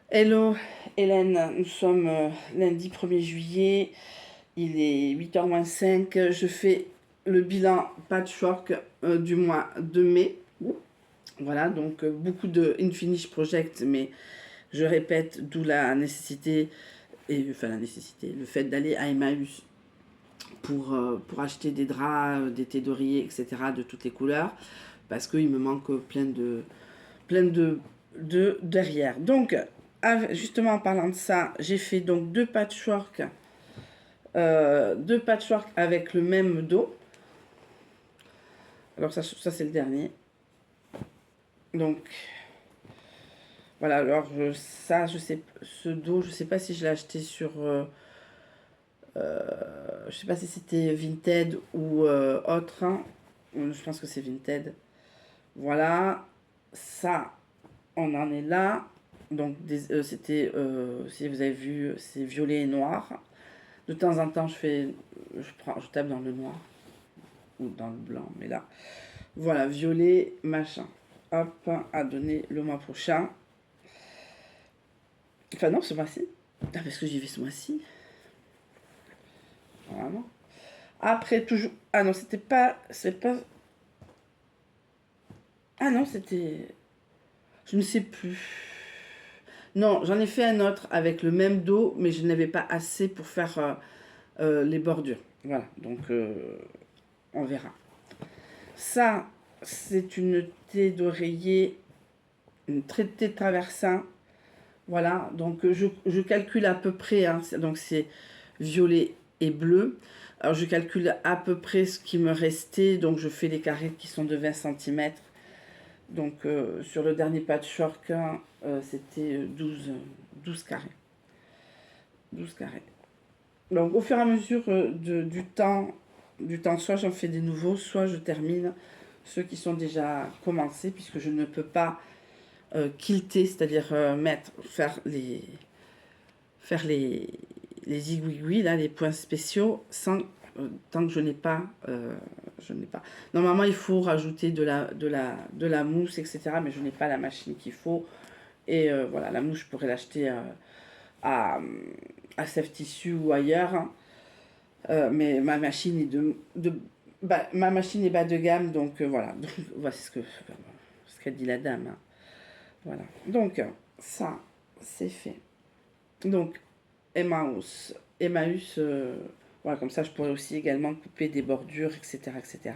Hello Hélène, nous sommes lundi 1er juillet, il est 8h moins 5, je fais le bilan patchwork du mois de mai. Voilà, donc beaucoup de Infinish Project, mais je répète, d'où la nécessité, le fait d'aller à Emmaüs pour acheter des draps, des thés d'oreiller, etc., de toutes les couleurs, parce qu'il me manque plein de derrière. Donc, justement en parlant de ça, j'ai fait donc deux patchwork avec le même dos. Alors ça c'est le dernier. Donc voilà, alors ça je sais, ce dos je sais pas si je l'ai acheté sur je sais pas si c'était Vinted ou autre, hein. Je pense que c'est Vinted. Voilà, ça on en est là. Donc c'était, si vous avez vu, c'est violet et noir. De temps en temps, je tape dans le noir ou dans le blanc, mais là, voilà, violet, machin. Hop, à donner le mois prochain. Enfin non, ce mois-ci. Ah, parce que j'y vais ce mois-ci. Vraiment. Après, toujours... Ah non, c'était pas... C'est pas... Ah non, c'était... Je ne sais plus. Non, j'en ai fait un autre avec le même dos, mais je n'avais pas assez pour faire les bordures. Voilà, donc on verra. Ça, c'est une thé d'oreiller, une thé de traversin. Voilà, donc je calcule à peu près, hein, donc c'est violet et bleu. Alors je calcule à peu près ce qui me restait, donc je fais les carrés qui sont de 20 cm. Donc sur le dernier patchwork, hein, c'était 12 carrés. 12 carrés. Donc au fur et à mesure du temps, soit j'en fais des nouveaux, soit je termine ceux qui sont déjà commencés, puisque je ne peux pas quilter, c'est-à-dire faire les igouigouis, là, les points spéciaux, sans, tant que je n'ai pas. Normalement, il faut rajouter de la mousse, etc., mais je n'ai pas la machine qu'il faut. Et voilà, la mousse, je pourrais l'acheter à, à Save Tissu ou ailleurs, hein. Mais ma machine est ma machine est bas de gamme, donc voilà. Donc, voilà ce qu'a dit la dame, hein. Voilà. Donc, ça, c'est fait. Donc, Emmaüs, voilà, comme ça, je pourrais aussi également couper des bordures, etc., etc.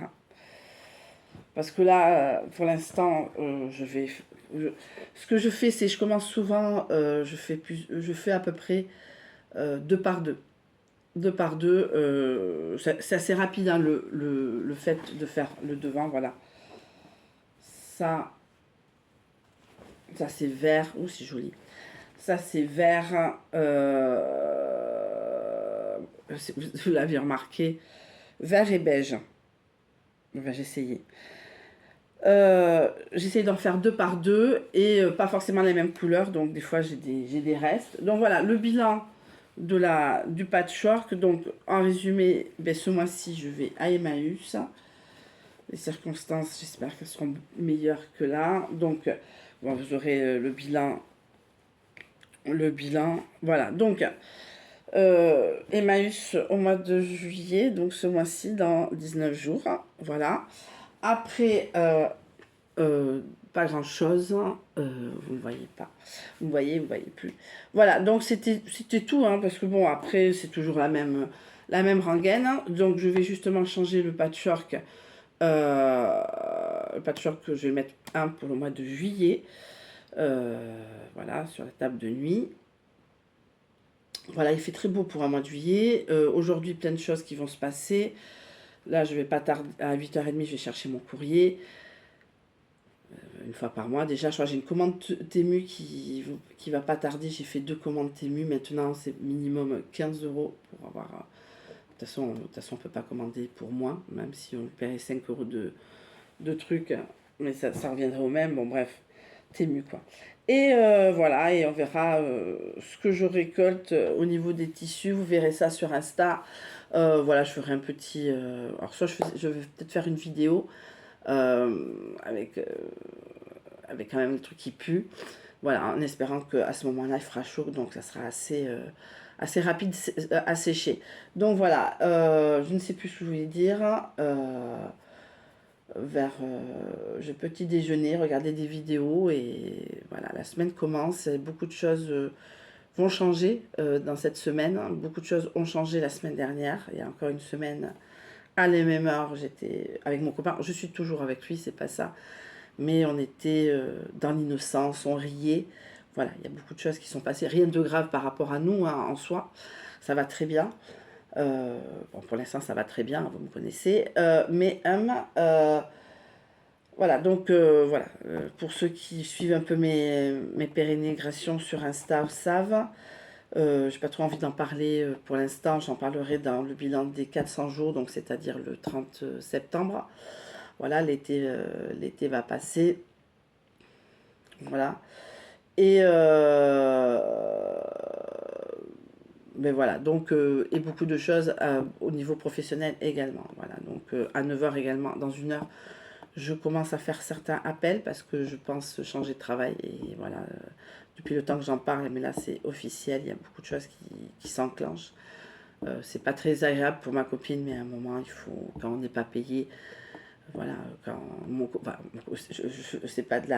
Parce que là, pour l'instant, ce que je fais, c'est je commence souvent, je fais à peu près deux par deux. Deux par deux, c'est assez rapide, hein, le fait de faire le devant, voilà. Ça, ça c'est vert, ou c'est joli. Ça c'est vert, vous l'avez remarqué, vert et beige. Enfin, j'ai essayé. J'essaye d'en faire deux par deux et pas forcément les mêmes couleurs, donc des fois j'ai des restes. Donc voilà, le bilan du patchwork. Donc en résumé, ben, ce mois-ci je vais à Emmaüs. Les circonstances, j'espère qu'elles seront meilleures que là. Donc bon, vous aurez le bilan. Le bilan, voilà. Donc Emmaüs au mois de juillet, donc ce mois-ci, dans 19 jours. Voilà. Après, pas grand chose, vous ne voyez pas, vous voyez plus. Voilà, donc c'était tout, hein, parce que bon, après c'est toujours la même rengaine, hein. Donc je vais justement changer le patchwork que je vais mettre un pour le mois de juillet, voilà, sur la table de nuit. Voilà, il fait très beau pour un mois de juillet. Aujourd'hui, plein de choses qui vont se passer. Là, je vais pas tarder, à 8h30, je vais chercher mon courrier. Une fois par mois. Déjà, je crois que j'ai une commande Temu qui va pas tarder. J'ai fait deux commandes Temu. Maintenant, c'est minimum 15 euros pour avoir. De toute façon, on peut pas commander pour moins, même si on paierait 5 euros de trucs. Mais ça reviendrait au même. Bon, bref, Temu quoi. Et voilà, et on verra ce que je récolte au niveau des tissus. Vous verrez ça sur Insta. Voilà, je ferai un petit. Alors, soit je vais peut-être faire une vidéo avec quand même le truc qui pue. Voilà, en espérant qu'à ce moment-là, il fera chaud, donc ça sera assez rapide à sécher. Donc voilà, je ne sais plus ce que je voulais dire. Je petit déjeuner, regarder des vidéos et voilà, la semaine commence. Beaucoup de choses vont changer dans cette semaine. Beaucoup de choses ont changé la semaine dernière. Il y a encore une semaine, à la même heure, j'étais avec mon copain. Je suis toujours avec lui, c'est pas ça. Mais on était dans l'innocence, on riait. Voilà, il y a beaucoup de choses qui sont passées. Rien de grave par rapport à nous, hein, en soi. Ça va très bien. Bon, pour l'instant, ça va très bien, vous me connaissez. Voilà, donc voilà. Pour ceux qui suivent un peu mes pérégrinations sur Insta savent. J'ai pas trop envie d'en parler pour l'instant. J'en parlerai dans le bilan des 400 jours, donc c'est-à-dire le 30 septembre. Voilà, l'été va passer. Voilà. Et mais voilà, donc, et beaucoup de choses au niveau professionnel également. Voilà, donc à 9h également, dans 1 heure, je commence à faire certains appels parce que je pense changer de travail. Et voilà, depuis le temps que j'en parle, mais là c'est officiel, il y a beaucoup de choses qui s'enclenchent. C'est pas très agréable pour ma copine, mais à un moment, il faut, quand on n'est pas payé, voilà, quand enfin, c'est pas de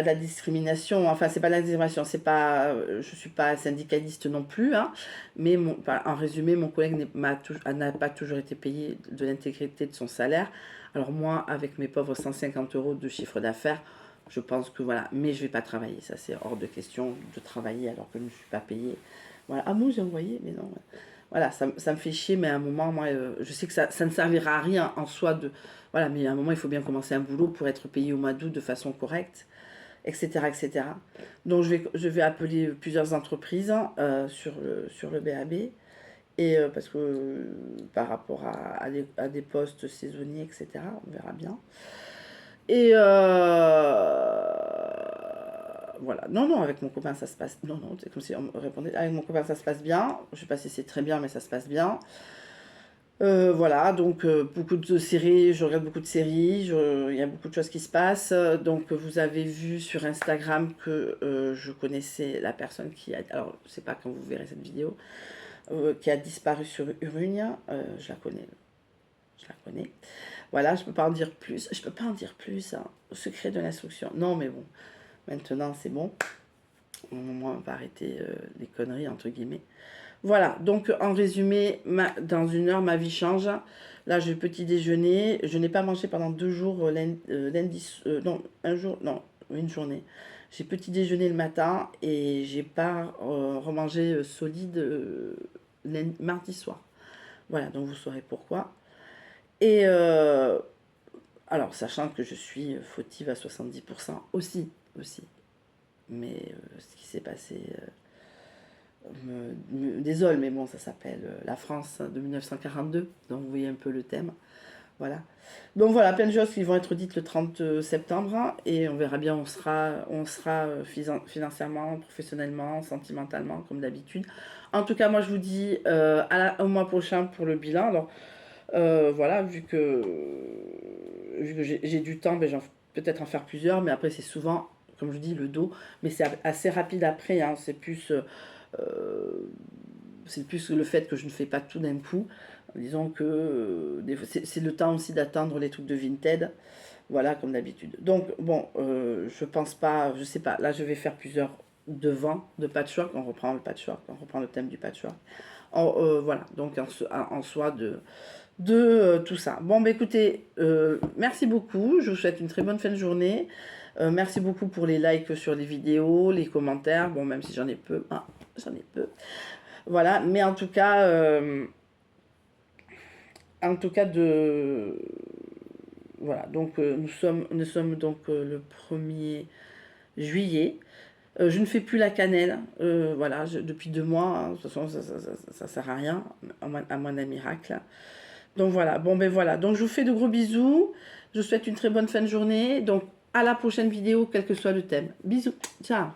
la discrimination, enfin c'est pas de la discrimination, c'est pas, je suis pas syndicaliste non plus, hein, mais en résumé, mon collègue n'a pas toujours été payé de l'intégrité de son salaire. Alors moi, avec mes pauvres 150 euros de chiffre d'affaires, je pense que voilà, mais je vais pas travailler, ça c'est hors de question de travailler alors que je ne suis pas payée. Voilà, ah moi j'ai envoyé, mais non. Voilà, ça me fait chier, mais à un moment, moi, je sais que ça ne servira à rien en soi de... Voilà, mais à un moment, il faut bien commencer un boulot pour être payé au mois d'août de façon correcte, etc., etc. Donc, je vais appeler plusieurs entreprises sur le BAB, et, parce que par rapport à des postes saisonniers, etc., on verra bien. Et voilà. Non, non, avec mon copain, ça se passe... Non, non, c'est comme si on me répondait. Avec mon copain, ça se passe bien. Je sais pas si c'est très bien, mais ça se passe bien. Voilà, donc beaucoup de séries, je regarde beaucoup de séries, il y a beaucoup de choses qui se passent. Donc vous avez vu sur Instagram que je connaissais la personne qui a... Alors, je sais pas quand vous verrez cette vidéo, qui a disparu sur Urugne. Je la connais. Je la connais. Voilà, je peux pas en dire plus. Je peux pas en dire plus, hein. Secret de l'instruction. Non, mais bon, maintenant c'est bon. Au moment, on va arrêter les conneries, entre guillemets. Voilà, donc en résumé, dans 1 heure, ma vie change. Là, j'ai petit déjeuner. Je n'ai pas mangé pendant 2 jours, lundi, non, un jour, non, une journée. J'ai petit déjeuner le matin et j'ai pas remangé solide mardi soir. Voilà, donc vous saurez pourquoi. Et alors, sachant que je suis fautive à 70% aussi. Mais ce qui s'est passé me désole, mais bon, ça s'appelle la France de 1942, donc vous voyez un peu le thème. Voilà. Donc voilà, plein de choses qui vont être dites le 30 septembre, hein, et on verra bien où on sera financièrement, professionnellement, sentimentalement, comme d'habitude. En tout cas, moi je vous dis au mois prochain pour le bilan. Alors voilà, vu que j'ai du temps, ben, peut-être en faire plusieurs, mais après c'est souvent, comme je dis, le dos, mais c'est assez rapide après, hein, c'est plus le fait que je ne fais pas tout d'un coup. Disons que c'est le temps aussi d'attendre les trucs de Vinted. Voilà, comme d'habitude. Donc, bon, je pense pas, je sais pas. Là, je vais faire plusieurs devants de patchwork. On reprend le patchwork, on reprend le thème du patchwork. Voilà, donc en soi de tout ça. Bon, bah écoutez, merci beaucoup. Je vous souhaite une très bonne fin de journée. Merci beaucoup pour les likes sur les vidéos, les commentaires. Bon, même si j'en ai peu. Ah, j'en ai peu. Voilà, mais en tout cas, voilà, donc nous sommes donc le 1er juillet. Je ne fais plus la cannelle, voilà, depuis 2 mois, hein. De toute façon, ça sert à rien, à moins d'un miracle. Donc voilà, bon ben voilà, donc je vous fais de gros bisous, je vous souhaite une très bonne fin de journée, donc à la prochaine vidéo, quel que soit le thème. Bisous, ciao.